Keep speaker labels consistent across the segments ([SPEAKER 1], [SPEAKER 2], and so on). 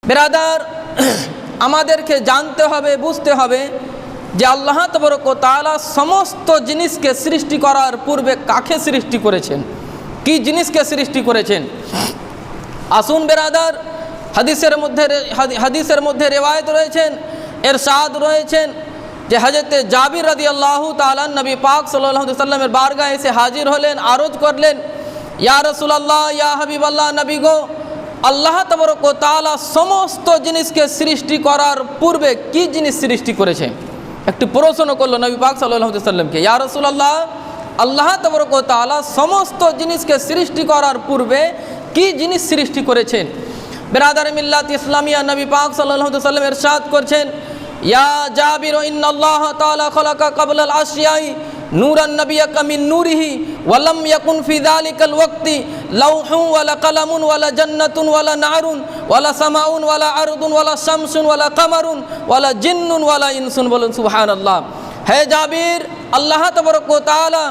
[SPEAKER 1] বেরাদার, আমাদেরকে জানতে হবে, বুঝতে হবে যে আল্লাহ তাবারক ওয়া তাআলা সমস্ত জিনিসকে সৃষ্টি করার পূর্বে কাকে সৃষ্টি করেছেন, কি জিনিসকে সৃষ্টি করেছেন। আসুন বেরাদার, হাদিসের মধ্যে রেওয়ায়ত রয়েছেন, ইরশাদ রয়েছেন যে হযরতে জাবির রাদিয়াল্লাহু তাআলা নবী পাক সাল্লাল্লাহু আলাইহি ওয়াসাল্লামের বারগাহে এসে হাজির হলেন, আরজ করলেন, ইয়া রাসূলুল্লাহ, ইয়া হাবিবাল্লাহ, নবী গো, আল্লাহ তাবারক ওয়া তাআলা সমস্ত জিনিসকে সৃষ্টি করার পূর্বে কি জিনিস সৃষ্টি করেছে। একটি প্রশ্ন করলো নবী পাক সাল্লাল্লাহু আলাইহি ওয়াসাল্লামকে, ইয়া রাসূলুল্লাহ, আল্লাহ তাবারক ওয়া তাআলা সমস্ত জিনিসকে সৃষ্টি করার পূর্বে কি জিনিস সৃষ্টি করেছেন। বিরাদার মিল্লাত ইসলামিয়া, নবী পাক সাল্লাল্লাহু আলাইহি ওয়াসাল্লাম ইরশাদ করছেন, ইয়া জাবির, ইন্নাল্লাহ তাআলা খালাকা ক্বাবলাল আশিয়াই নূরান নাবিয়াকা মিন নূরিহি ওয়া লাম ইয়াকুন ফি যালিকাল ওয়াক্তি লাউহুন ওয়ালা কালামুন ওয়ালা জান্নাতুন ওয়ালা নারুন ওয়ালা সামাউন ওয়ালা আরদুন ওয়ালা শামসুন ওয়ালা কামারুন ওয়ালা জিন্নুন ওয়ালা ইনসুন। বলুন সুবহানাল্লাহ। হে জাবির, আল্লাহ তাবারক ওয়া তাআলা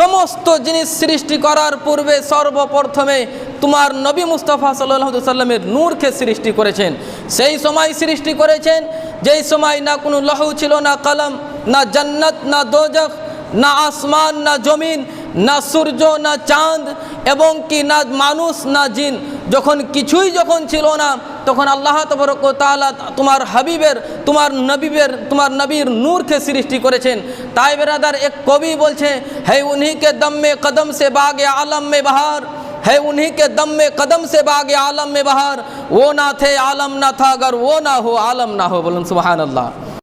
[SPEAKER 1] সমস্ত জিনিস সৃষ্টি করার পূর্বে সর্বপ্রথমে তোমার নবী মুস্তাফা সাল্লাল্লাহু আলাইহি ওয়াসাল্লামের নূরকে সৃষ্টি করেছেন। সেই সময় সৃষ্টি করেছেন যেই সময় না কোনো লৌহ ছিল, না কলম, না জান্নাত, না দোজখ, না আসমান, না জমিন, না সূর্য, না চাঁদ, এবং কি না মানুষ, না জিন। যখন কিছুই যখন ছিল না, তখন আল্লাহ তাবারক ওয়া তাআলা তোমার হাবিবের, তোমার নবীর নূরকে সৃষ্টি করেছেন। তাই বেরাদার, এক কবি বলছে, হে উन्हीं के दम में कदम से बागे आलम में बहार, है उन्हीं के दम में कदम से बागे आलम में बहार, वो ना थे आलम ना था, अगर वो ना हो आलम ना हो। बोलून सुबहान अल्लाह।